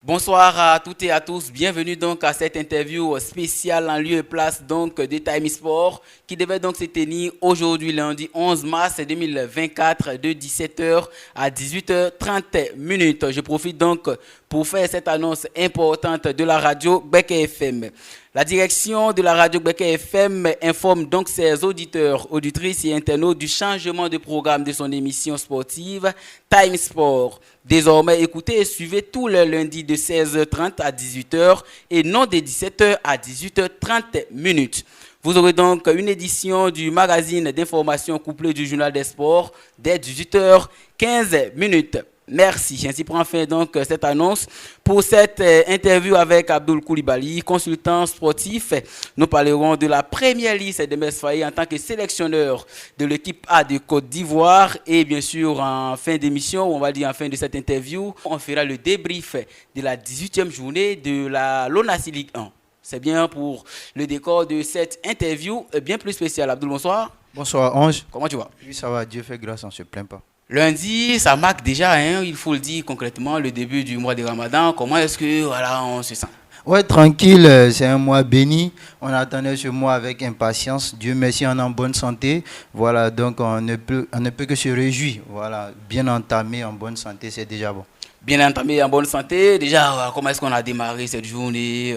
Bonsoir à toutes et à tous, bienvenue donc à cette interview spéciale en lieu et place donc de Time Sport qui devait donc se tenir aujourd'hui lundi 11 mars 2024 de 17h à 18h30 minutes. Je profite donc pour faire cette annonce importante de la radio Beka FM. La direction de la radio Beka FM informe donc ses auditeurs, auditrices et internautes du changement de programme de son émission sportive Time Sport. Désormais, écoutez et suivez tous les lundis de 16h30 à 18h et non de 17h à 18h30 minutes. Vous aurez donc une édition du magazine d'information couplé du journal des sports dès 18h15 minutes. Merci. Ainsi prend fin donc cette annonce pour cette interview avec Abdoul Koulibaly, consultant sportif. Nous parlerons de la première liste de Mess Faye en tant que sélectionneur de l'équipe A de Côte d'Ivoire. Et bien sûr, en fin d'émission, on va dire en fin de cette interview, on fera le débrief de la 18e journée de la LONASI Ligue 1. C'est bien pour le décor de cette interview bien plus spéciale. Abdoul, bonsoir. Bonsoir Ange. Comment tu vas? Oui, ça va, Dieu fait grâce, on ne se plaint pas. Lundi, ça marque déjà, hein, il faut le dire concrètement, le début du mois de Ramadan. Comment est-ce que on se sent? Ouais, tranquille, c'est un mois béni. On attendait ce mois avec impatience. Dieu merci, on est en bonne santé. Voilà, donc on ne peut que se réjouir. Voilà, bien entamé, en bonne santé, c'est déjà bon. Bien entamé, en bonne santé. Déjà, comment est-ce qu'on a démarré cette journée?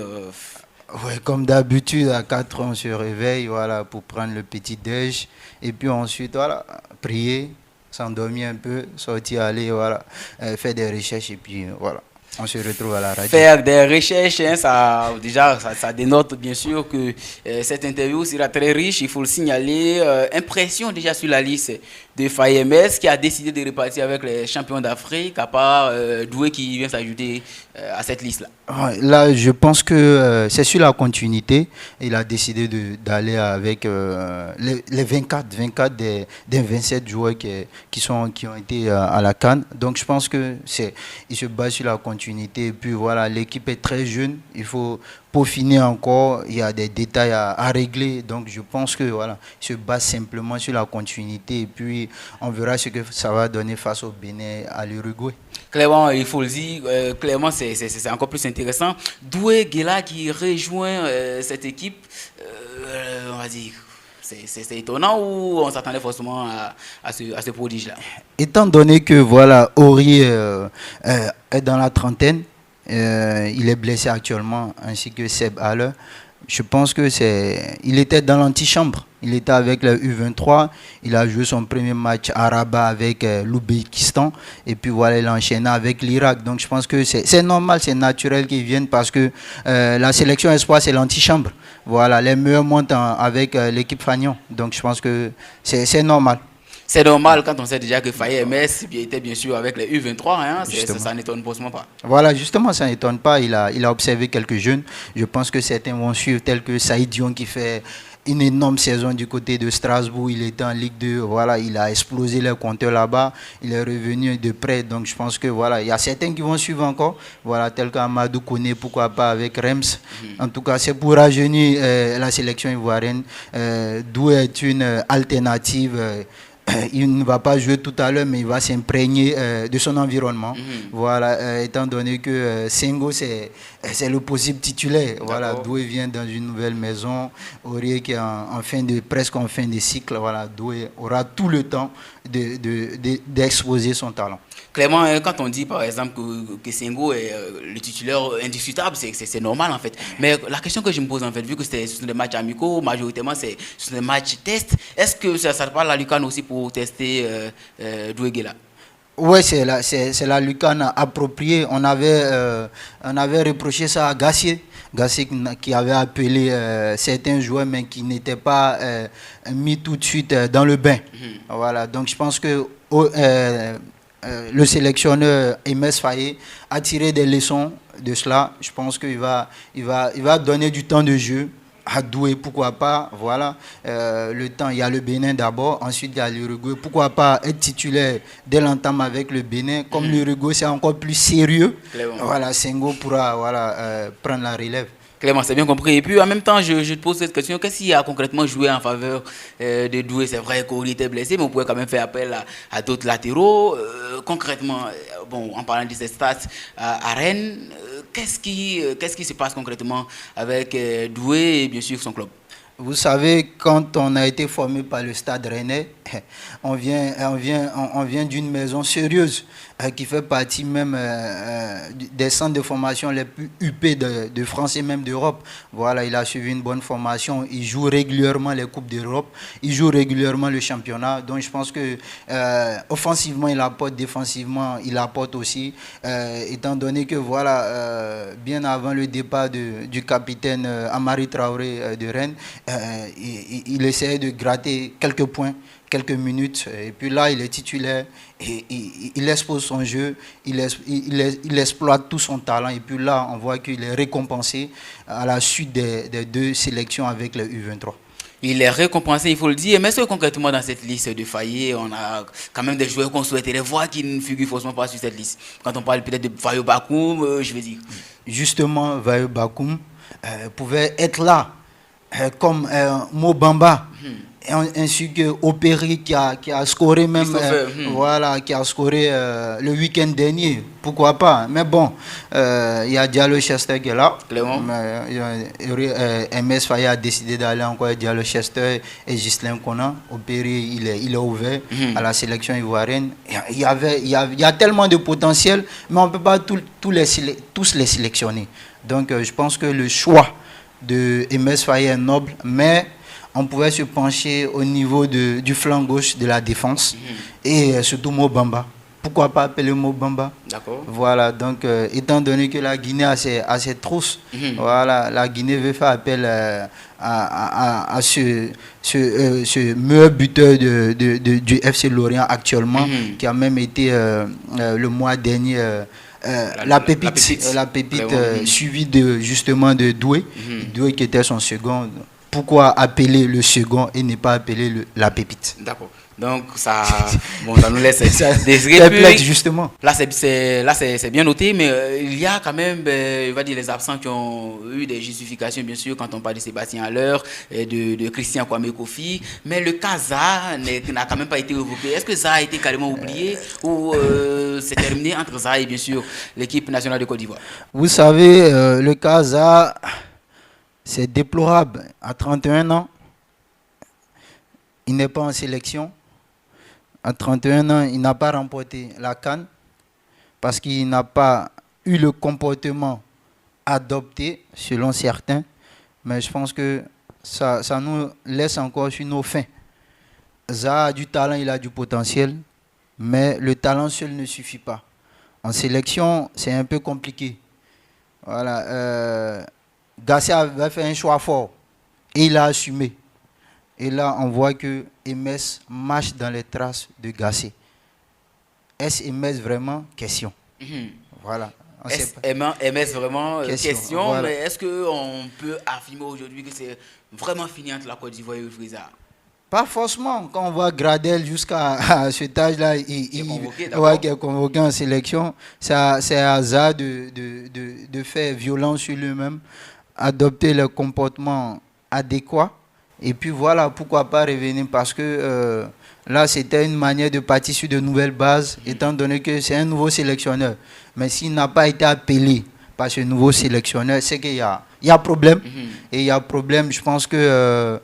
Ouais, comme d'habitude, à 4 heures, on se réveille, voilà, pour prendre le petit déj. Et puis ensuite, voilà, prier, s'endormir un peu, sortir, aller, voilà, faire des recherches et puis voilà, on se retrouve à la radio. Faire des recherches, hein, ça dénote bien sûr que cette interview sera très riche, il faut le signaler. Impression déjà sur la liste de FAMS qui a décidé de repartir avec les champions d'Afrique, à part Doué qui vient s'ajouter à cette liste-là. Ouais, là, je pense que c'est sur la continuité. Il a décidé d'aller avec les 24 des 27 joueurs qui ont été à la CAN. Donc, je pense que il se base sur la continuité. Et puis, voilà, l'équipe est très jeune. Il faut peaufiner encore. Il y a des détails à régler. Donc, je pense que voilà, il se base simplement sur la continuité. Et puis, on verra ce que ça va donner face au Bénin, à l'Uruguay. Clairement, il faut le dire, clairement, c'est encore plus intéressant. Doué Guela qui rejoint cette équipe, on va dire, c'est étonnant ou on s'attendait forcément à ce prodige-là? Étant donné que voilà, Ori est dans la trentaine, il est blessé actuellement, ainsi que Seb Haller. Je pense que il était dans l'antichambre. Il était avec le U23. Il a joué son premier match à Rabat avec l'Ouzbékistan. Et puis voilà, il a enchaîné avec l'Irak. Donc je pense que c'est normal, c'est naturel qu'ils viennent parce que la sélection espoir, c'est l'antichambre. Voilà, les meilleurs montent avec l'équipe Fagnon. Donc je pense que c'est normal. C'est normal quand on sait déjà que Faye MS était bien sûr avec les U23, hein, ça n'étonne pas. Voilà, justement, ça n'étonne pas. Il a observé quelques jeunes. Je pense que certains vont suivre, tels que Saïd Dion qui fait une énorme saison du côté de Strasbourg. Il était en Ligue 2. Voilà, il a explosé les compteurs là-bas. Il est revenu de près. Donc, je pense que voilà, il y a certains qui vont suivre encore. Voilà, tel qu'Amadou Kone, pourquoi pas avec Rems. En tout cas, c'est pour rajeunir la sélection ivoirienne, d'où est une alternative. Il ne va pas jouer tout à l'heure, mais il va s'imprégner de son environnement. Voilà, étant donné que Sengo, c'est le possible titulaire. Voilà, Doué vient dans une nouvelle maison. Aurier qui est presque en fin de cycle. Voilà, Doué aura tout le temps d'exposer son talent. Clairement, quand on dit par exemple que Sengo est le titulaire indiscutable, c'est normal en fait. Mais la question que je me pose en fait, vu que ce sont des matchs amicaux, majoritairement ce sont des matchs tests, est-ce que ça parle à la Lucan aussi pour tester Doué Guela? Oui, c'est la Lucan appropriée. On avait reproché ça à Gassier. Gassier qui avait appelé certains joueurs mais qui n'étaient pas mis tout de suite dans le bain. Voilà, donc je pense que le sélectionneur Emes Faye a tiré des leçons de cela. Je pense qu'il va donner du temps de jeu à Doué, pourquoi pas. Voilà, le temps, il y a le Bénin d'abord, ensuite il y a l'Uruguay. Pourquoi pas être titulaire dès l'entame avec le Bénin. Comme l'Uruguay, c'est encore plus sérieux. Voilà, Sengo pourra prendre la relève. Clément, c'est bien compris. Et puis en même temps, je te pose cette question. Qu'est-ce qui a concrètement joué en faveur de Doué? C'est vrai qu'Ori était blessé, mais on pouvait quand même faire appel à d'autres latéraux. Concrètement, bon, en parlant de ces stats à Rennes, qu'est-ce qui se passe concrètement avec Doué et bien sûr son club? Vous savez, quand on a été formé par le Stade Rennais, on vient d'une maison sérieuse qui fait partie même des centres de formation les plus huppés de France et même d'Europe. Voilà, il a suivi une bonne formation, il joue régulièrement les Coupes d'Europe, il joue régulièrement le championnat. Donc je pense que offensivement il apporte, défensivement il apporte aussi, étant donné que voilà, bien avant le départ du capitaine Amari Traoré de Rennes, il essayait de gratter quelques points, quelques minutes, et puis là il est titulaire, et il expose son jeu, il exploite tout son talent, et puis là on voit qu'il est récompensé à la suite des 2 sélections avec le U23. Il est récompensé, il faut le dire. Mais est-ce que concrètement dans cette liste de Fayet, on a quand même des joueurs qu'on souhaiterait voir qui ne figurent forcément pas sur cette liste? Quand on parle peut-être de Vayo Bakoum, je veux dire. Justement, Vayo Bakoum pouvait être là, comme Mobamba, ainsi que Opéry qui a scoré même, voilà, qui a scoré le week-end dernier, pourquoi pas. Mais bon, il y a Diallo Chester qui est là. MS Fayet a décidé d'aller encore Diallo Chester et Ghislain Konan. Opéry, il est ouvert à la sélection ivoirienne. Il y a tellement de potentiel, mais on ne peut pas tous les sélectionner. Donc je pense que le choix de MS Fayet est noble, mais on pouvait se pencher au niveau du flanc gauche de la défense et surtout Mobamba. Pourquoi pas appeler Mobamba? D'accord. Voilà, donc étant donné que la Guinée a ses trousses, voilà, la Guinée veut faire appel à ce meilleur buteur du FC Lorient actuellement, qui a même été le mois dernier la pépite suivie justement de Doué, Doué qui était son second. Pourquoi appeler le second et ne pas appeler la pépite? D'accord. Donc ça nous laisse perplexe justement. Là c'est bien noté, mais il y a quand même, on va dire, les absents qui ont eu des justifications, bien sûr, quand on parle de Sébastien Haller et de Christian Kwame Kofi, mais le cas Zaha n'a quand même pas été évoqué. Est-ce que Zaha a été carrément oublié ou c'est terminé entre Zaha et bien sûr l'équipe nationale de Côte d'Ivoire? Vous savez, le cas Zaha, c'est déplorable. À 31 ans, il n'est pas en sélection. À 31 ans, il n'a pas remporté la CAN parce qu'il n'a pas eu le comportement adopté, selon certains. Mais je pense que ça nous laisse encore sur nos fins. Zaha a du talent, il a du potentiel, mais le talent seul ne suffit pas. En sélection, c'est un peu compliqué. Voilà. Gasset avait fait un choix fort et il a assumé. Et là, on voit que MS marche dans les traces de Gasset. Est-ce MS vraiment? Question. Voilà. MS vraiment question, voilà. Mais est-ce qu'on peut affirmer aujourd'hui que c'est vraiment fini entre la Côte d'Ivoire et le Frisa? Pas forcément. Quand on voit Gradel jusqu'à cet âge-là, il est convoqué en sélection. C'est à Zaha de faire violence sur lui-même, adopter le comportement adéquat. Et puis voilà, pourquoi pas revenir, parce que là, c'était une manière de partir sur de nouvelles bases, étant donné que c'est un nouveau sélectionneur. Mais s'il n'a pas été appelé par ce nouveau sélectionneur, c'est qu'il y a problème. Et il y a problème, je pense que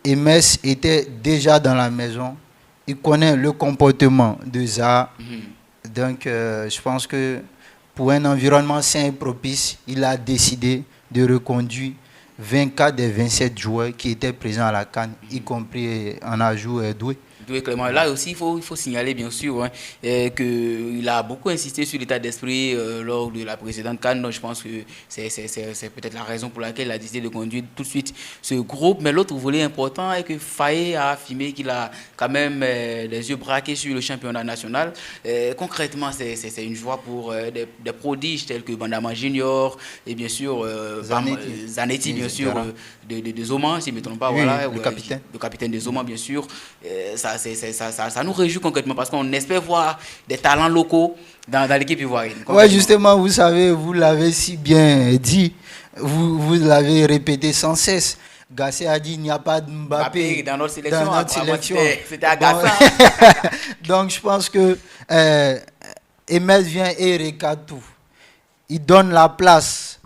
MS était déjà dans la maison. Il connaît le comportement de Zaha. Donc, je pense que pour un environnement sain et propice, il a décidé de reconduire 24 des 27 joueurs qui étaient présents à la CAN, y compris en ajout Doué. Clément. Là aussi, il faut signaler bien sûr qu'il a beaucoup insisté sur l'état d'esprit lors de la précédente CAN. Donc je pense que c'est peut-être la raison pour laquelle il a décidé de conduire tout de suite ce groupe. Mais l'autre volet important est que Fayet a affirmé qu'il a quand même les yeux braqués sur le championnat national. Concrètement, c'est une joie pour des prodiges tels que Bandama Junior et bien sûr Zanetti bien sûr, de Zoman, si je ne me trompe pas, voilà, le capitaine de Zoman, bien sûr. Ça nous réjouit concrètement parce qu'on espère voir des talents locaux dans l'équipe ivoirienne. Oui, justement, vous savez, vous l'avez si bien dit. vous l'avez répété sans cesse. Gasset a dit il n'y a pas de Mbappé dans notre sélection. C'était Bon, agaçant. donc je pense que Emes vient et recadre tout. Il donne la place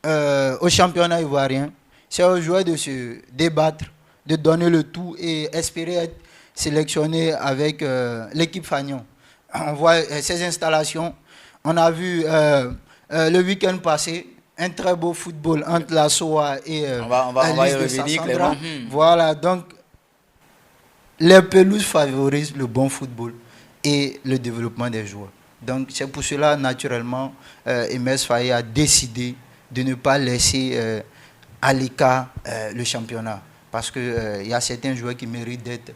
au championnat ivoirien. C'est aux joueurs de se débattre, de donner le tout et espérer être sélectionné avec l'équipe Fagnon. On voit ces installations. On a vu le week-end passé un très beau football entre la SOA et on va y revenir, clairement. Voilà, donc les pelouses favorisent le bon football et le développement des joueurs. Donc c'est pour cela, naturellement, Emes Faye a décidé de ne pas laisser à l'écart le championnat. Parce qu'il y a certains joueurs qui méritent d'être,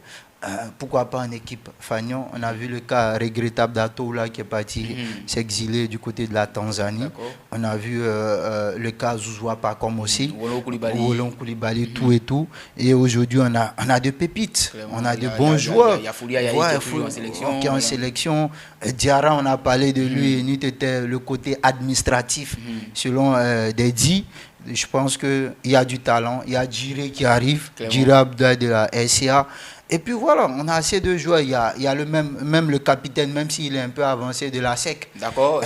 pourquoi pas en équipe Fagnon. On a vu le cas regrettable d'Atoula qui est parti s'exiler du côté de la Tanzanie. On a vu le cas Zouzoua Pakom aussi. Wolon Koulibaly, tout et tout. Et aujourd'hui, on a des pépites. On a de bons joueurs. Il y a Foulia qui est en sélection. Diarra, on a parlé de lui. Nous, c'était le côté administratif, selon des dits. Je pense qu'il y a du talent. Il y a Djiré qui arrive, Djiré Abdoulaye de la SCA. Et puis voilà, on a assez de joueurs. Il y a même le capitaine, même s'il est un peu avancé de la SEC. D'accord.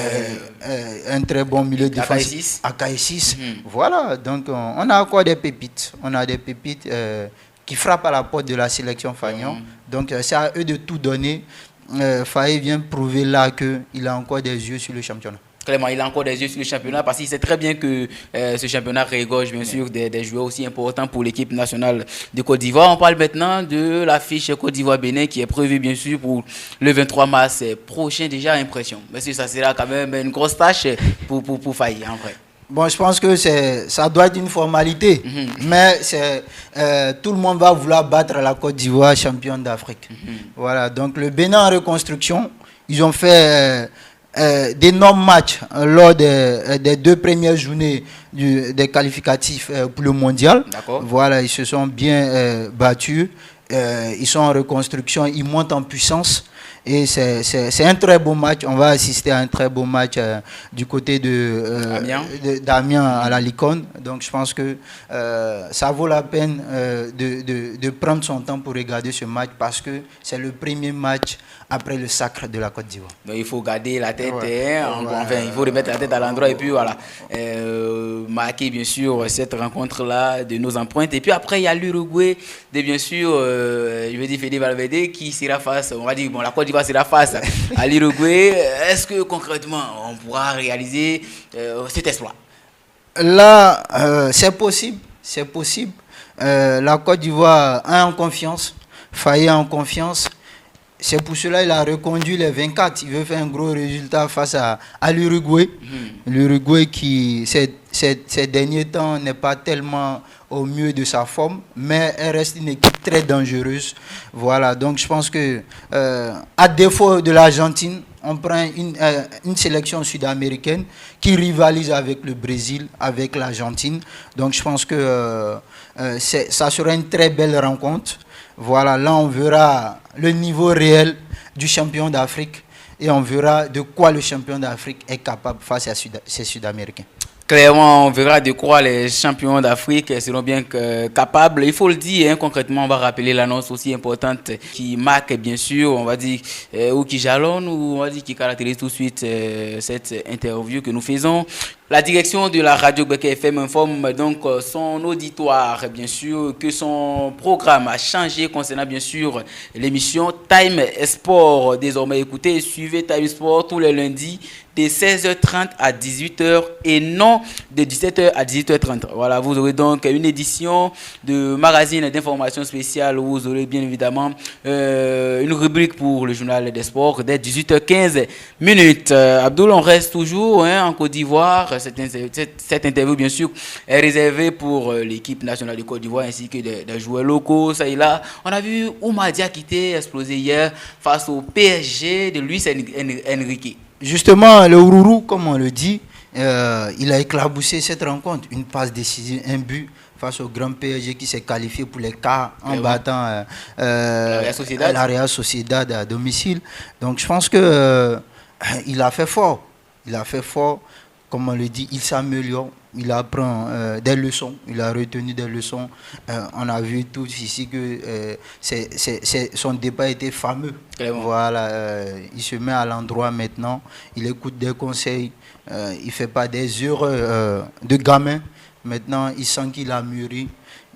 Un très bon milieu défensif. AK6. Voilà, donc on a encore des pépites. On a des pépites qui frappent à la porte de la sélection Fagnon. Donc c'est à eux de tout donner. Faye vient prouver là qu'il a encore des yeux sur le championnat. Clément, il a encore des yeux sur le championnat parce qu'il sait très bien que ce championnat regorge bien sûr des joueurs aussi importants pour l'équipe nationale de Côte d'Ivoire. On parle maintenant de l'affiche Côte d'Ivoire-Bénin qui est prévue bien sûr pour le 23 mars prochain. Déjà, impression. Mais ça sera quand même une grosse tâche pour Faye en vrai. Bon, je pense que ça doit être une formalité, mais tout le monde va vouloir battre la Côte d'Ivoire championne d'Afrique. Voilà, donc le Bénin en reconstruction, ils ont fait d'énormes matchs lors des 2 premières journées des qualificatifs pour le mondial. Voilà, ils se sont bien battus. Ils sont en reconstruction, ils montent en puissance. Et c'est un très beau match. On va assister à un très beau match du côté d'Amiens à la Licorne. Donc je pense que ça vaut la peine de prendre son temps pour regarder ce match parce que c'est le premier match après le sacre de la Côte d'Ivoire. Donc il faut garder la tête, enfin il faut remettre la tête à l'endroit et puis voilà, marquer bien sûr cette rencontre-là de nos empreintes. Et puis après il y a l'Uruguay de bien sûr, je veux dire Fede Valverde qui sera face, on va dire, bon la Côte d'Ivoire sera face à l'Uruguay. Est-ce que concrètement on pourra réaliser cet exploit? Là, c'est possible, c'est possible. La Côte d'Ivoire a en confiance, Faye en confiance. C'est pour cela qu'il a reconduit les 24. Il veut faire un gros résultat face à l'Uruguay. L'Uruguay qui, ces derniers temps, n'est pas tellement au mieux de sa forme, mais elle reste une équipe très dangereuse. Voilà, donc je pense que, à défaut de l'Argentine, on prend une sélection sud-américaine qui rivalise avec le Brésil, avec l'Argentine. Donc je pense que ça sera une très belle rencontre. Voilà, là on verra le niveau réel du champion d'Afrique et on verra de quoi le champion d'Afrique est capable face à ces Sud-Américains. Clairement, on verra de quoi les champions d'Afrique seront bien capables. Il faut le dire, concrètement, on va rappeler l'annonce aussi importante qui marque, bien sûr, on va dire, ou qui jalonne, ou on va dire qui caractérise tout de suite cette interview que nous faisons. La direction de la radio Gbeke FM informe donc son auditoire, bien sûr, que son programme a changé concernant, bien sûr, l'émission Time Sport. Désormais, écoutez, suivez Time Sport tous les lundis de 16h30 à 18h et non de 17h à 18h30. Voilà, vous aurez donc une édition de magazine d'information spéciale où vous aurez bien évidemment une rubrique pour le journal des sports dès 18h15 minutes. Abdoul, on reste toujours en Côte d'Ivoire. Cette interview, bien sûr, est réservée pour l'équipe nationale de Côte d'Ivoire ainsi que des joueurs locaux. Ça et là, on a vu Oumar Dia qui était explosé hier face au PSG de Luis Enrique. Justement, le Ourourou, comme on le dit, il a éclaboussé cette rencontre. Une passe décisive, un but face au grand PSG qui s'est qualifié pour les quarts en battant la Real Sociedad à domicile. Donc je pense qu'il a fait fort. Il a fait fort. comme on le dit, il s'améliore, il apprend des leçons, il a retenu des leçons. On a vu tous ici que son départ était fameux. Voilà, il se met à l'endroit maintenant, il écoute des conseils, il ne fait pas des erreurs de gamin. Maintenant, il sent qu'il a mûri.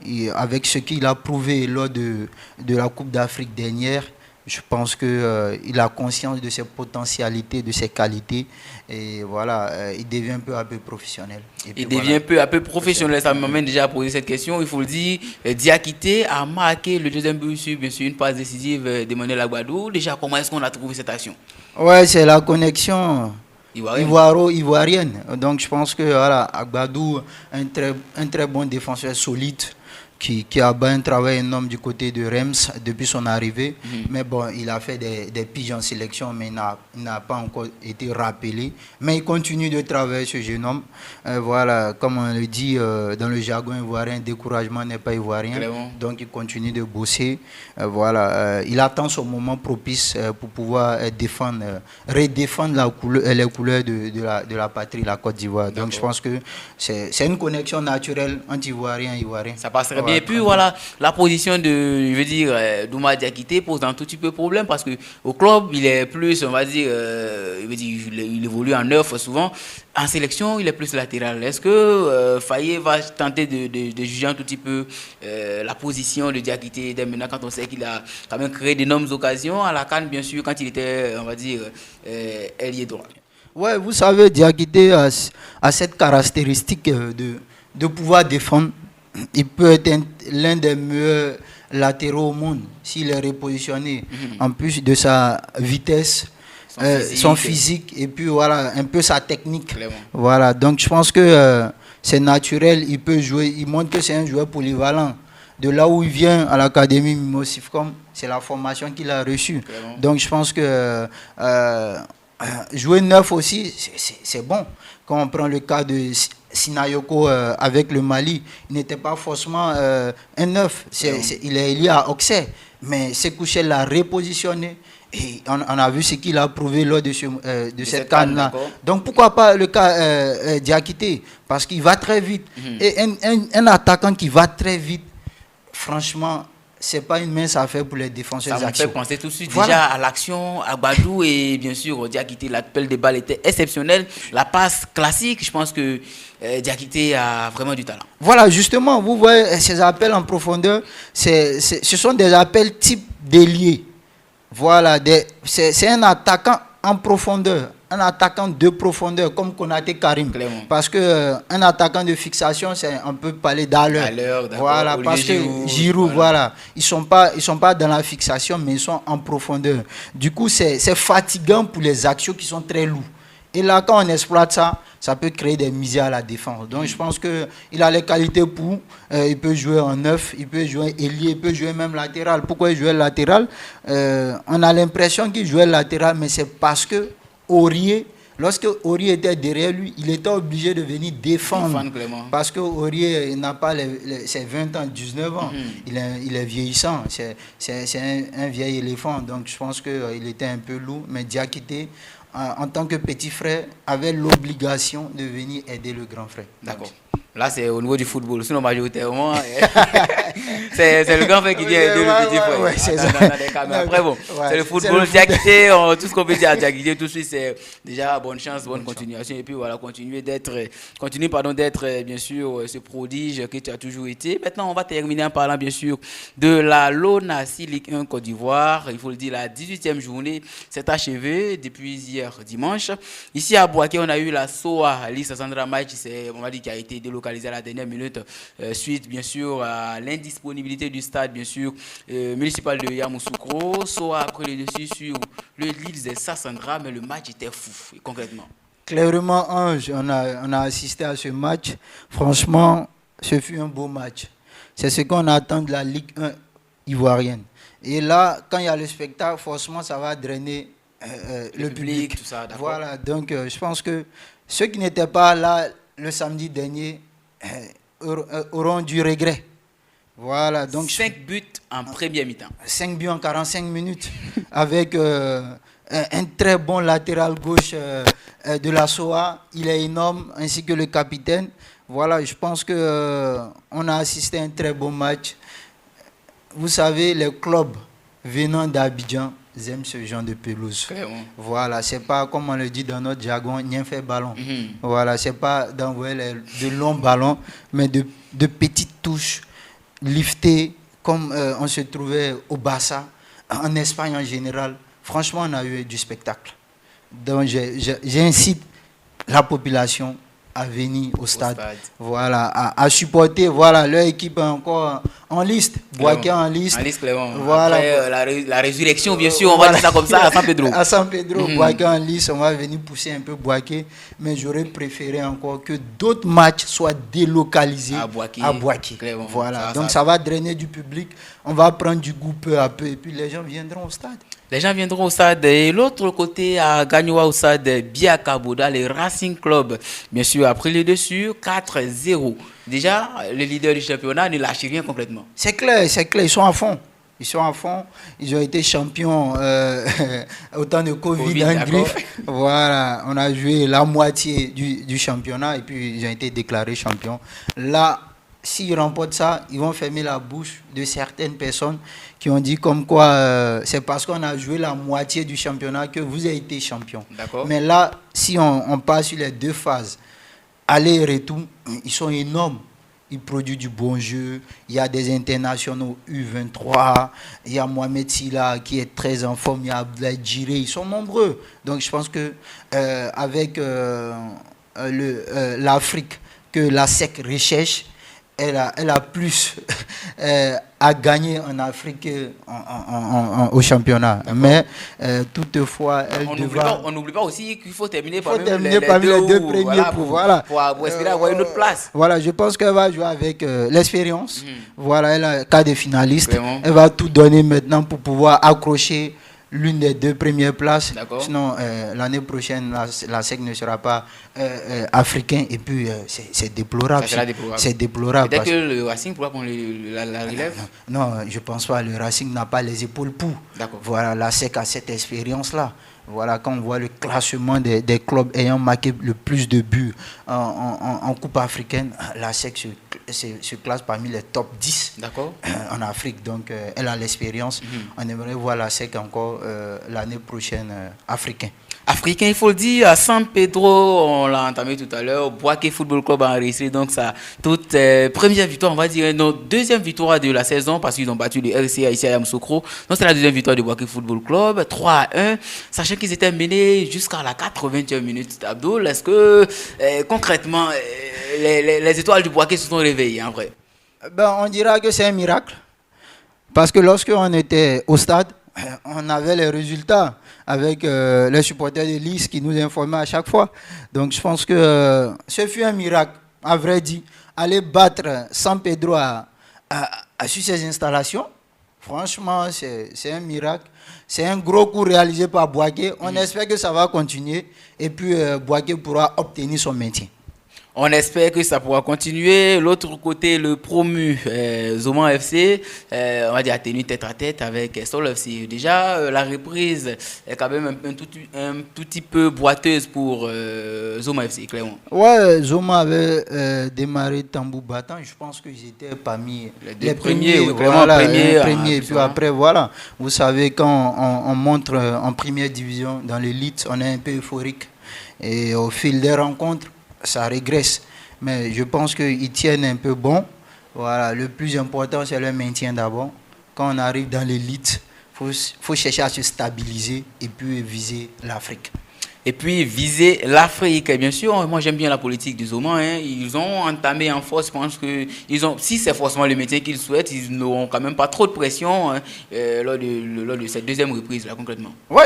Et avec ce qu'il a prouvé lors de la Coupe d'Afrique dernière, je pense qu'il a conscience de ses potentialités, de ses qualités. Et voilà, il devient peu à peu professionnel. Il devient peu à peu professionnel. Ça m'amène déjà à poser cette question. Il faut le dire, Diakité a marqué le deuxième but sur, bien sûr, une passe décisive d'Emmanuel Agbadou. Déjà, comment est-ce qu'on a trouvé cette action? Ouais, c'est la connexion ivoirienne. Donc je pense que voilà, Agbadou, un très bon défenseur solide, qui a bien travaillé un homme du côté de Reims depuis son arrivée. Mais bon, il a fait des piges en sélection, mais il n'a pas encore été rappelé. Mais il continue de travailler, ce jeune homme. Voilà, comme on le dit dans le jargon ivoirien, découragement n'est pas ivoirien. Donc il continue de bosser. Voilà, il attend son moment propice pour pouvoir redéfendre les couleurs de la patrie, la Côte d'Ivoire. Donc je pense que c'est une connexion naturelle entre Ivoirien et Ivoirien. Ça passerait bien. Et puis voilà, la position d'Ouma Diakité pose un tout petit peu problème parce qu'au club, il est plus, on va dire, il évolue en neuf souvent. En sélection, il est plus latéral. Est-ce que Faye va tenter de juger un tout petit peu la position de Diakité dès maintenant, quand on sait qu'il a quand même créé d'énormes occasions à la CAN, bien sûr, quand il était, on va dire, ailier droit? Ouais, vous savez, Diakité a cette caractéristique de pouvoir défendre. Il peut être l'un des meilleurs latéraux au monde s'il est repositionné. En plus de sa vitesse, son physique et puis voilà, un peu sa technique. Voilà, donc je pense que c'est naturel, il peut jouer, il montre que c'est un joueur polyvalent. De là où il vient à l'académie Mimo Sifcom, c'est la formation qu'il a reçue. Donc je pense que jouer neuf aussi, c'est bon. Quand on prend le cas de Sinayoko avec le Mali, il n'était pas forcément un neuf. Il est lié à Auxerre. Mais Sekouchel l'a repositionné. Et on a vu ce qu'il a prouvé lors de cette CAN-là. Donc pourquoi pas le cas Diakité? Parce qu'il va très vite. Et un attaquant qui va très vite, franchement, c'est pas une mince affaire pour les défenseurs. Ça me fait penser tout de suite déjà à l'action, à Badou et bien sûr Diakité. L'appel des balles était exceptionnel. La passe classique, je pense que Diakité a vraiment du talent. Voilà, justement, vous voyez ces appels en profondeur, ce sont des appels type d'ailier. Voilà, c'est un attaquant en profondeur. Un attaquant de profondeur comme Konaté Karim. Clément. Parce que un attaquant de fixation, on peut parler d'allure. Voilà, parce que Giroud, voilà, ils sont pas dans la fixation, mais ils sont en profondeur. Du coup, c'est fatigant pour les actions qui sont très lourds. Et là, quand on exploite ça, ça peut créer des misères à la défense. Donc, je pense qu'il a les qualités pour. Il peut jouer en neuf, il peut jouer ailier, il peut jouer même latéral. Pourquoi il jouait latéral? On a l'impression qu'il jouait latéral, mais c'est parce que Aurier, lorsque Aurier était derrière lui, il était obligé de venir défendre. Parce que Aurier n'a pas ses 20 ans, 19 ans. Il est vieillissant. C'est un vieil éléphant. Donc, je pense qu'il était un peu lourd. Mais Diakité, en tant que petit frère, avait l'obligation de venir aider le grand frère. D'accord. Là, c'est au niveau du football. Sinon, majoritairement, c'est le grand frère qui vient aider le petit frère. Ouais, c'est ça. Après, bon, c'est le football. Diakité, tout ce qu'on peut dire à Diakité, tout de suite, c'est déjà bonne chance, bonne continuation. Et puis, voilà, continue d'être, bien sûr, ce prodige que tu as toujours été. Maintenant, on va terminer en parlant, bien sûr, de la LONASI Ligue 1 Côte d'Ivoire. Il faut le dire, la 18e journée s'est achevée depuis hier dimanche. Ici, à Boaké, on a eu la SOA Lisa Sandra Match, on va dire, qui a été délocalisée à la dernière minute, suite bien sûr à l'indisponibilité du stade bien sûr municipal de Yamoussoukro. SOA a pris le dessus sur le Lille de Sassandra, mais le match était fou, concrètement. Clairement, Ange, on a assisté à ce match. Franchement, ce fut un beau match. C'est ce qu'on attend de la Ligue 1 ivoirienne. Et là, quand il y a le spectacle, forcément, ça va drainer le public. Tout ça, voilà, donc je pense que ceux qui n'étaient pas là le samedi dernier auront du regret. Voilà, donc 5 buts en première mi-temps. 5 buts en 45 minutes avec un très bon latéral gauche de la SOA. Il est énorme, ainsi que le capitaine. Voilà, je pense que on a assisté à un très beau match. Vous savez, les clubs venant d'Abidjan aiment ce genre de pelouse. Clairement. Voilà, c'est pas comme on le dit dans notre jargon, n'y fait ballon. Mhm. Voilà, c'est pas d'envoyer de longs ballons, mais de petites touches liftées, comme on se trouvait au Barça, en Espagne en général. Franchement, on a eu du spectacle. Donc, j'incite la population à venir au stade. Voilà, à supporter, voilà, leur équipe encore en liste, Boaké en liste. En liste, Clément. Voilà. Après, la résurrection, bien sûr, on va dire ça comme ça, à San Pedro. À San Pedro, Boaké en liste, on va venir pousser un peu Boaké, mais j'aurais préféré encore que d'autres matchs soient délocalisés à Boaké. Voilà, donc ça va drainer du public, on va prendre du goût peu à peu, et puis les gens viendront au stade. Les gens viendront au stade. Et l'autre côté, à Gagnoua, au stade Biaka Boda, le Racing Club, bien sûr, a pris le dessus, 4-0. Déjà, le leader du championnat ne lâche rien complètement. C'est clair, ils sont à fond. Ils sont à fond. Ils ont été champions au temps de Covid en griffe. Voilà, on a joué la moitié du championnat et puis ils ont été déclarés champions. Là, s'ils remportent ça, ils vont fermer la bouche de certaines personnes qui ont dit comme quoi c'est parce qu'on a joué la moitié du championnat que vous avez été champion. Mais là, si on passe sur les deux phases, aller et retour, ils sont énormes. Ils produisent du bon jeu. Il y a des internationaux U23. Il y a Mohamed Silla qui est très en forme. Il y a Abdoulaye Djiré. Ils sont nombreux. Donc je pense que avec l'Afrique que la SEC recherche, elle a plus à gagner en Afrique au champiampionnat. Mais toutefois, on n'oublie pas aussi qu'il faut terminer parmi les deux premiers pour espérer avoir une autre place. Voilà, je pense qu'elle va jouer avec l'expérience. Voilà, elle a cas de finaliste. Elle va tout donner maintenant pour pouvoir accrocher l'une des deux premières places. Sinon, l'année prochaine, la SEC ne sera pas africain. Et puis, c'est déplorable. C'est déplorable. Peut-être que le Racing pourra prendre la relève. Non, je ne pense pas. Le Racing n'a pas les épaules pour. Voilà, la SEC a cette expérience-là. Voilà, quand on voit le classement des clubs ayant marqué le plus de buts en Coupe africaine, la SEC se classe parmi les top 10 en Afrique. Donc, elle a l'expérience. On aimerait voir la SEC encore l'année prochaine africain. Africain, il faut le dire, à San Pedro, on l'a entamé tout à l'heure, Boaké Football Club a enregistré donc sa toute première victoire, on va dire, notre deuxième victoire de la saison, parce qu'ils ont battu le RCA ici à Yamoussoukro. Donc c'est la deuxième victoire de Boaké Football Club, 3-1, sachant qu'ils étaient menés jusqu'à la 80e minute. Abdoul, est-ce que concrètement, les étoiles du Boaké se sont réveillées en vrai? On dira que c'est un miracle, parce que lorsqu'on était au stade, on avait les résultats avec les supporters de l'IS qui nous informaient à chaque fois. Donc je pense que ce fut un miracle, à vrai dire. Aller battre San Pedro sur ces installations, franchement, c'est un miracle. C'est un gros coup réalisé par Boaké. On espère que ça va continuer et puis Boaké pourra obtenir son maintien. On espère que ça pourra continuer. L'autre côté, le promu Zoma FC, on va dire, a tenu tête à tête avec Sol FC. Déjà, la reprise est quand même un tout petit peu boiteuse pour Zoma FC, clairement. Ouais, Zoma avait démarré tambour battant. Je pense qu'ils étaient parmi les premiers. Oui, voilà, premiers. Et puis après, voilà. Vous savez, quand on montre en première division dans l'élite, on est un peu euphorique. Et au fil des rencontres, ça régresse, mais je pense qu'ils tiennent un peu bon. Voilà, le plus important, c'est le maintien d'abord. Quand on arrive dans l'élite, faut chercher à se stabiliser et puis viser l'Afrique. Et puis viser l'Afrique. Bien sûr, moi j'aime bien la politique du Zoma. Ils ont entamé en force. Je pense que si c'est forcément le métier qu'ils souhaitent, ils n'auront quand même pas trop de pression lors de cette deuxième reprise là concrètement. Ouais,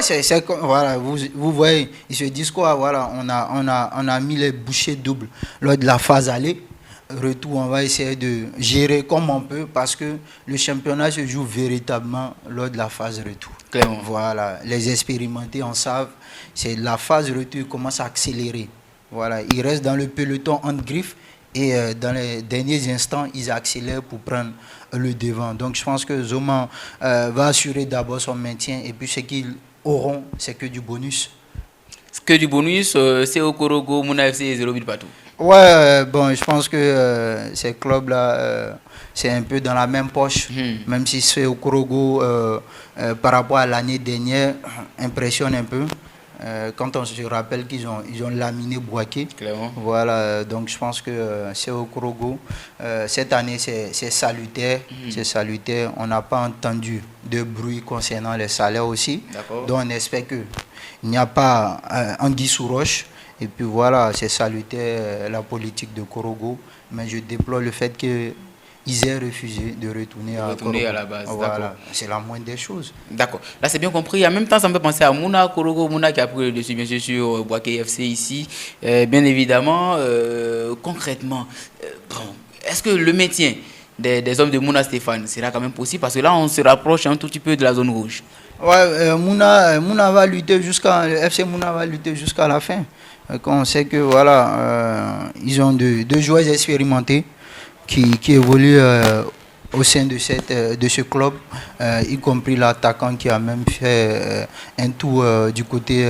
voilà, vous voyez, ils se disent quoi, voilà, on a mis les bouchées doubles lors de la phase aller. Retour, on va essayer de gérer comme on peut parce que le championnat se joue véritablement lors de la phase retour. Clairement. Voilà, les expérimentés en savent, c'est la phase retour commence à accélérer. Voilà, ils restent dans le peloton en griffe et dans les derniers instants, ils accélèrent pour prendre le devant. Donc je pense que Zoma va assurer d'abord son maintien et puis ce qu'il auront, c'est que du bonus. Que du bonus, c'est au Korogo, Mouna FC et 0 but partout. Ouais, bon, je pense que ces clubs-là, c'est un peu dans la même poche, même si c'est au Korogo, par rapport à l'année dernière, impressionne un peu. Quand on se rappelle qu'ils ont laminé Bouaké. Clairement. Voilà, donc je pense que c'est au Korogo. Cette année, c'est salutaire. C'est salutaire. On n'a pas entendu de bruit concernant les salaires aussi. Donc on espère qu'il n'y a pas anguille sous roche. Et puis voilà, c'est salutaire la politique de Korogo. Mais je déplore le fait qu'ils aient refusé de retourner à la base. Voilà, c'est la moindre des choses. D'accord. Là, c'est bien compris. En même temps, ça me fait penser à Mouna Korogo, Mouna qui a pris le dessus, bien sûr, sur Bouaké FC ici. Bien évidemment, concrètement, est-ce que le maintien des hommes de Mouna Stéphane sera quand même possible? Parce que là, on se rapproche un tout petit peu de la zone rouge. Ouais, Mouna va lutter FC Mouna va lutter jusqu'à la fin. On sait que voilà, ils ont deux joueurs expérimentés qui évoluent au sein de ce club, y compris l'attaquant qui a même fait un tour du côté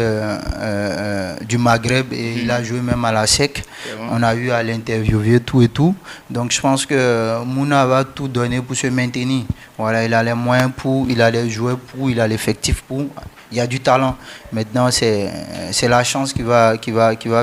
du Maghreb et il a joué même à la SEC. On a eu à l'interviewer tout et tout. Donc je pense que Mouna va tout donner pour se maintenir. Voilà, il a les moyens pour, il a les joueurs pour, il a l'effectif pour. Il y a du talent. Maintenant, c'est la chance qui va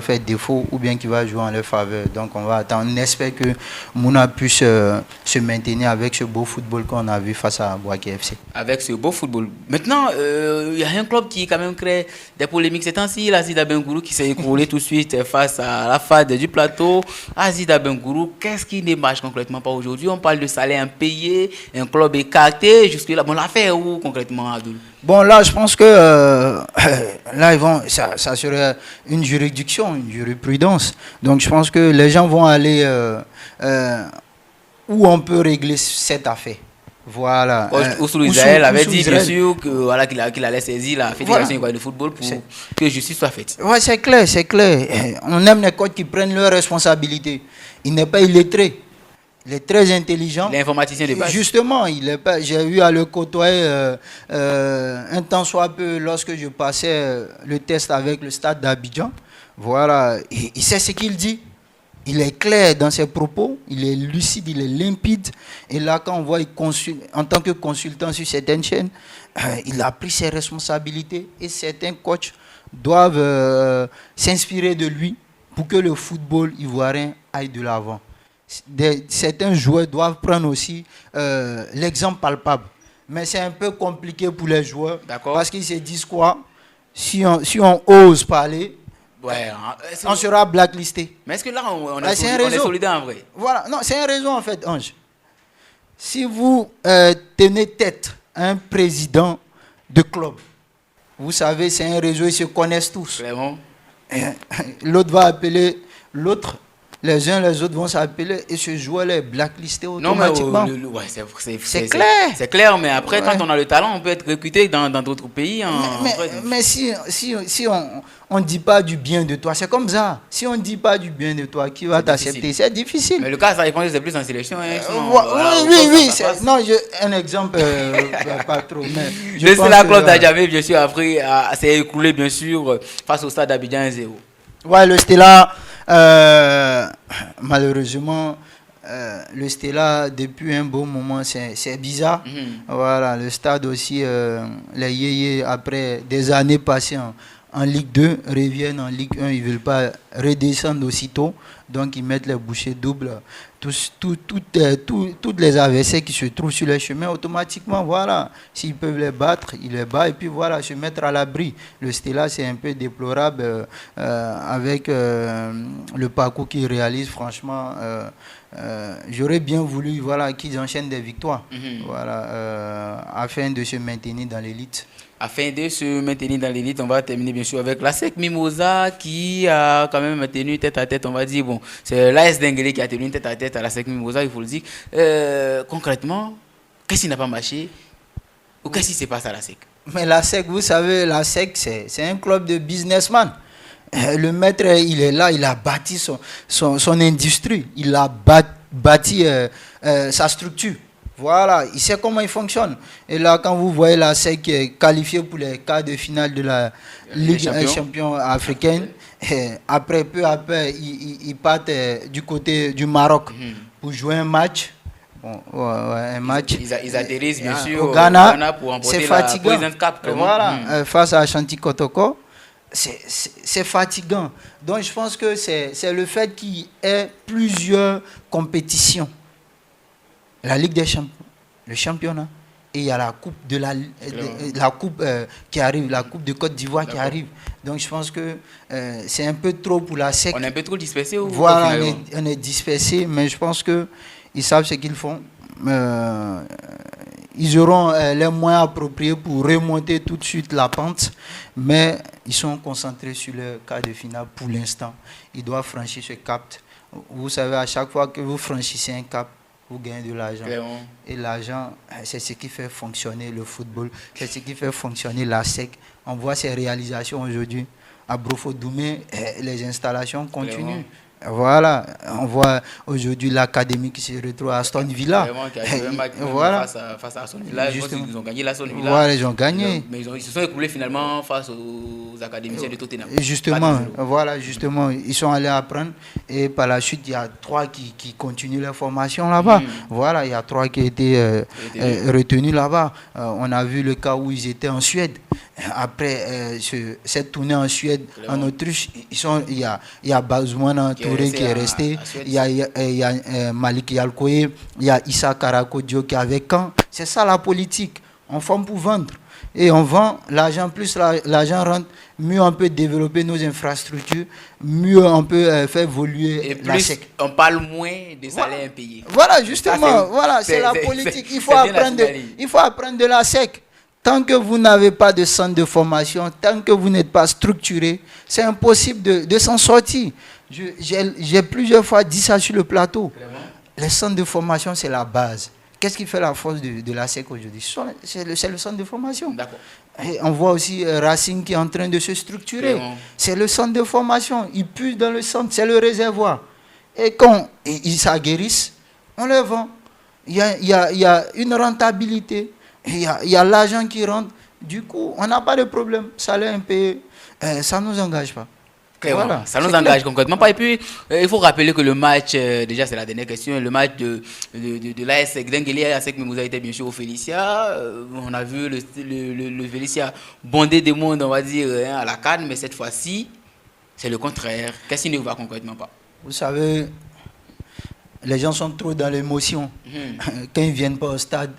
faire défaut ou bien qui va jouer en leur faveur. Donc, on va attendre. On espère que Mouna puisse se maintenir avec ce beau football qu'on a vu face à Bouaké FC. Avec ce beau football. Maintenant, il y a un club qui quand même crée des polémiques. C'est ainsi l'Azid Abengourou qui s'est écroulé tout de suite face à la FAD du plateau. Azid Abengourou, qu'est-ce qui ne marche concrètement pas aujourd'hui? On parle de salaire impayé, un club écarté. Jusque-là, bon, l'affaire où concrètement, Abdoul? Bon, là, je pense que là, ça serait une juridiction, une jurisprudence. Donc, je pense que les gens vont aller où on peut régler cette affaire. Voilà. Oussou Israël avait dit, bien sûr, que, voilà, qu'il allait saisir la Fédération de football pour que justice soit faite. Oui, c'est clair, c'est clair. On aime les coachs qui prennent leurs responsabilités. Il n'est pas illettré. Il est très intelligent. L'informaticien de base. Justement, j'ai eu à le côtoyer un temps soit peu lorsque je passais le test avec le Stade d'Abidjan. Voilà, il sait ce qu'il dit. Il est clair dans ses propos, il est lucide, il est limpide. Et là, quand on voit en tant que consultant sur certaines chaînes, il a pris ses responsabilités et certains coachs doivent s'inspirer de lui pour que le football ivoirien aille de l'avant. Certains joueurs doivent prendre aussi l'exemple palpable. Mais c'est un peu compliqué pour les joueurs. Parce qu'ils se disent quoi? Si on ose parler, ouais, on sera blacklisté. Mais est-ce que là, on est solidaire en vrai? Voilà, non, c'est une raison en fait, Ange. Si vous tenez tête à un président de club, vous savez, c'est un réseau, ils se connaissent tous. Vraiment? L'autre va appeler l'autre. Les uns les autres vont s'appeler et ce joueur-là est blacklisté automatiquement. Non, mais c'est clair. C'est clair, mais après, quand on a le talent, on peut être recruté dans d'autres pays. Mais si on ne dit pas du bien de toi, c'est comme ça. Si on ne dit pas du bien de toi, qui va t'accepter? C'est difficile. Mais le cas, ça répond, c'est plus en sélection. Oui. Non, un exemple, pas trop. Le Stella Club d'Adjamé, bien sûr, après, s'est écoulé, bien sûr, face au Stade d'Abidjan 1-0. Ouais, le Stella... malheureusement, le Stella, depuis un bon moment, c'est bizarre. Voilà, le stade aussi, les yéyés, après des années passées en Ligue 2, reviennent en Ligue 1. Ils ne veulent pas redescendre aussitôt. Donc, ils mettent les bouchées doubles. Toutes les adversaires qui se trouvent sur les chemins, automatiquement, voilà, s'ils peuvent les battre, ils les battent. Et puis, voilà, se mettre à l'abri. Le Stella, c'est un peu déplorable avec le parcours qu'ils réalisent. Franchement, j'aurais bien voulu qu'ils enchaînent des victoires afin de se maintenir dans l'élite. Afin de se maintenir dans l'élite, on va terminer bien sûr avec la SEC Mimosa qui a quand même tenu tête à tête, on va dire. Bon, c'est l'AS Denguélé qui a tenu tête à tête à la SEC Mimosa, il faut le dire. Concrètement, qu'est-ce qui n'a pas marché ou qu'est-ce qui se passe à la SEC? Mais la SEC, vous savez, la SEC, c'est un club de businessmen. Le maître, il est là, il a bâti son industrie, il a bâti sa structure. Voilà, il sait comment il fonctionne. Et là, quand vous voyez la SEC qui est qualifiée pour les quarts de finale de la Ligue des champions africaine, après, peu à peu, ils partent du côté du Maroc pour jouer un match. Bon, un match. Ils atterrissent bien sûr au Ghana pour c'est remporter fatigant. la President's Cup. Voilà, face à Ashanti Kotoko, c'est fatigant. Donc je pense que c'est le fait qu'il y ait plusieurs compétitions. La Ligue des Champions, le championnat, et il y a la coupe la coupe qui arrive, la coupe de Côte d'Ivoire qui arrive. Donc je pense que c'est un peu trop pour la SEC. On est un peu trop dispersé. Voilà, on est dispersé, mais je pense que ils savent ce qu'ils font. Ils auront les moyens appropriés pour remonter tout de suite la pente, mais ils sont concentrés sur le quart de finale pour l'instant. Ils doivent franchir ce cap. Vous savez, à chaque fois que vous franchissez un cap, vous gagnez de l'argent. Et l'argent, c'est ce qui fait fonctionner le football, c'est ce qui fait fonctionner la SEC. On voit ces réalisations aujourd'hui. À Brofo-Doumé, les installations continuent. Voilà, on voit aujourd'hui l'académie qui se retrouve à Aston Villa. Vraiment, qui a joué un match voilà. face à Aston Villa. Ils ont gagné l'Aston Villa. Voilà, ils ont gagné. Mais ils se sont écroulés finalement face aux académiciens de Tottenham. Justement, voilà, justement, ils sont allés apprendre. Et par la suite, il y a 3 qui continuent leur formation là-bas. Voilà, il y a 3 qui étaient retenus là-bas. On a vu le cas où ils étaient en Suède. Après cette tournée en Suède, en Autriche, il y a Bazoumana Touré qui est resté, il y a Malik Yalkoye, il y a Issa Karakodio qui est avec Caen. C'est ça la politique. On forme pour vendre. Et on vend, l'argent plus l'argent rentre, mieux on peut développer nos infrastructures, mieux on peut faire évoluer et la SEC. On parle moins des salaires impayés. Voilà, justement, c'est la politique. Il faut apprendre de la SEC. Tant que vous n'avez pas de centre de formation, tant que vous n'êtes pas structuré, c'est impossible de s'en sortir. J'ai plusieurs fois dit ça sur le plateau. Vraiment? Les centres de formation, c'est la base. Qu'est-ce qui fait la force de la SEC aujourd'hui? C'est le centre de formation. Et on voit aussi Racing qui est en train de se structurer. C'est le centre de formation. Ils puissent dans le centre, c'est le réservoir. Et quand ils s'aguerrissent, on les vend. Il y a une rentabilité. Il y a l'argent qui rentre. Du coup, on n'a pas de problème. Salaire impayé, ça ne nous engage pas. Voilà, ça nous engage concrètement pas. Et puis, il faut rappeler que le match, déjà c'est la dernière question, le match de l'AS Gdengueli à Sec Mimouza était bien sûr au Félicia. On a vu le Félicia bondé des mondes, on va dire, à la CAN, mais cette fois-ci, c'est le contraire. Qu'est-ce qui ne va concrètement pas? Vous savez, les gens sont trop dans l'émotion. Quand ils ne viennent pas au stade,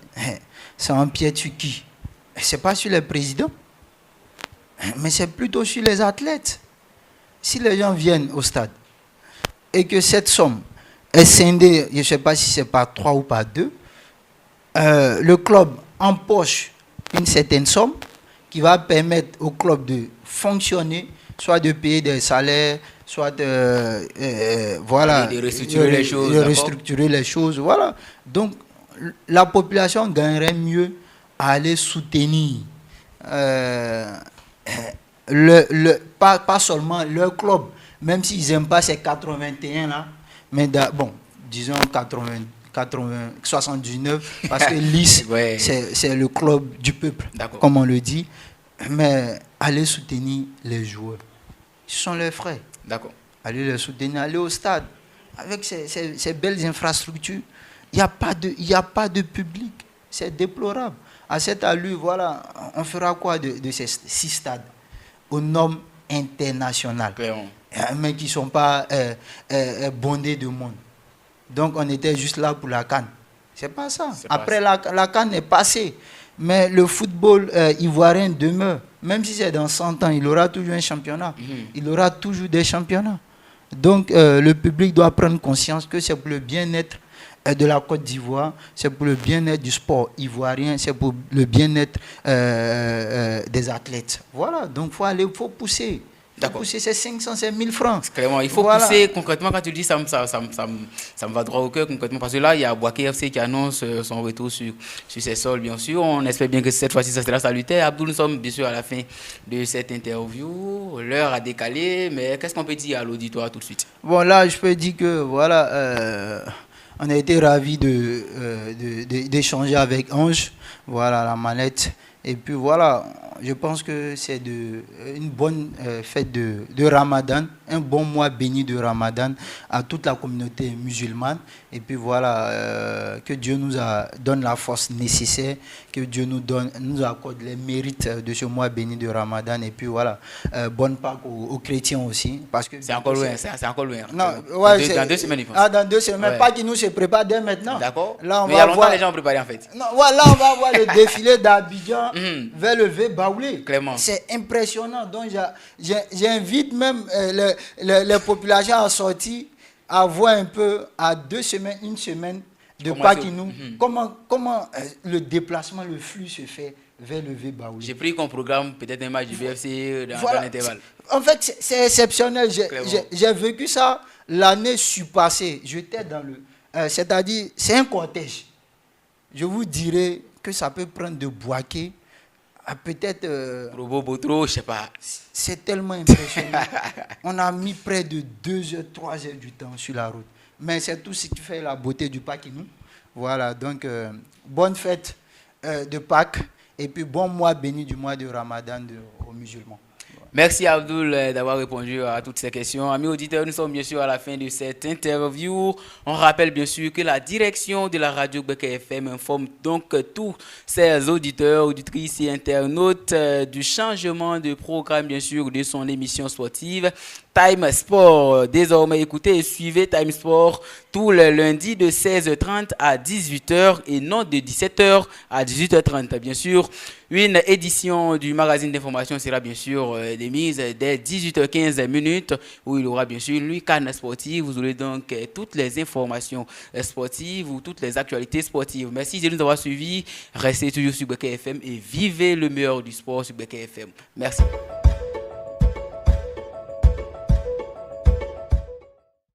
c'est un pied sur qui? Ce n'est pas sur les présidents, mais c'est plutôt sur les athlètes. Si les gens viennent au stade et que cette somme est scindée, je ne sais pas si c'est par 3 ou par 2, le club empoche une certaine somme qui va permettre au club de fonctionner, soit de payer des salaires, soit de restructurer les choses. Voilà. Donc, la population gagnerait mieux à aller soutenir pas seulement leur club, même s'ils n'aiment pas ces 81 là, mais bon, disons 79, parce que Lys, c'est le club du peuple, comme on le dit, mais aller soutenir les joueurs. Ils sont leurs frères. Aller les soutenir, aller au stade, avec ces belles infrastructures. Il n'y a pas de public. C'est déplorable. À cette allure, voilà, on fera quoi de ces 6 stades aux normes internationales, mais qui ne sont pas bondés de monde. Donc, on était juste là pour la CAN. C'est pas ça. Après, la CAN est passée. Mais le football ivoirien demeure. Même si c'est dans 100 ans, il aura toujours un championnat. Il aura toujours des championnats. Donc, le public doit prendre conscience que c'est pour le bien-être de la Côte d'Ivoire, c'est pour le bien-être du sport ivoirien, c'est pour le bien-être des athlètes. Voilà, donc il faut pousser. Pousser ces 500, ces 1000 francs. Clairement, il faut pousser concrètement. Quand tu dis ça me va droit au cœur concrètement. Parce que là, il y a Boaké FC qui annonce son retour sur ses sols, bien sûr. On espère bien que cette fois-ci, ça sera salutaire. Abdou, nous sommes bien sûr à la fin de cette interview. L'heure a décalé, mais qu'est-ce qu'on peut dire à l'auditoire tout de suite? Bon, là, je peux dire que, voilà, On a été ravis d'échanger avec Ange, voilà la manette. Et puis voilà, je pense que c'est une bonne fête de Ramadan, un bon mois béni de Ramadan à toute la communauté musulmane. Et puis voilà, que Dieu donne la force nécessaire, que Dieu nous accorde les mérites de ce mois béni de Ramadan. Et puis voilà, bonne Pâques aux chrétiens aussi. C'est encore loin, c'est encore loin. Non, ouais, dans 2 semaines, il faut. Ah, dans 2 semaines, ouais. Pâques qui nous se prépare dès maintenant. D'accord. Là, mais il y a longtemps, les gens ont préparé en fait. Non, voilà, on va voir le défilé d'Abidjan vers le Baoulé. Clairement. C'est impressionnant. Donc, j'invite même les populations à sortir, à voir un peu à 2 semaines, 1 semaine de Pakinou, comment le déplacement, le flux se fait vers le Baoulé. J'ai pris comme programme peut-être un match du BFC dans l'intervalle. En fait, c'est exceptionnel. J'ai vécu ça l'année surpassée. J'étais dans c'est-à-dire, c'est un cortège. Je vous dirais que ça peut prendre de Bouaké à peut-être... Robo Botro, je sais pas. C'est tellement impressionnant. On a mis près de 2 heures, 3 heures du temps sur la route. Mais c'est tout ce qui fait la beauté du Pakinou. Voilà, donc bonne fête de Pâques et puis bon mois béni du mois de Ramadan aux musulmans. Merci Abdoul d'avoir répondu à toutes ces questions. Amis auditeurs, nous sommes bien sûr à la fin de cette interview. On rappelle bien sûr que la direction de la radio Gbeke FM informe donc tous ses auditeurs, auditrices et internautes du changement de programme bien sûr de son émission sportive Time Sport. Désormais, écoutez et suivez Time Sport tous les lundis de 16h30 à 18h et non de 17h à 18h30. Bien sûr, une édition du magazine d'information sera bien sûr démise dès 18h15 où il y aura bien sûr lui Cannes sportive. Vous aurez donc toutes les informations sportives ou toutes les actualités sportives. Merci de nous avoir suivis. Restez toujours sur Gbeke FM et vivez le meilleur du sport sur Gbeke FM. Merci.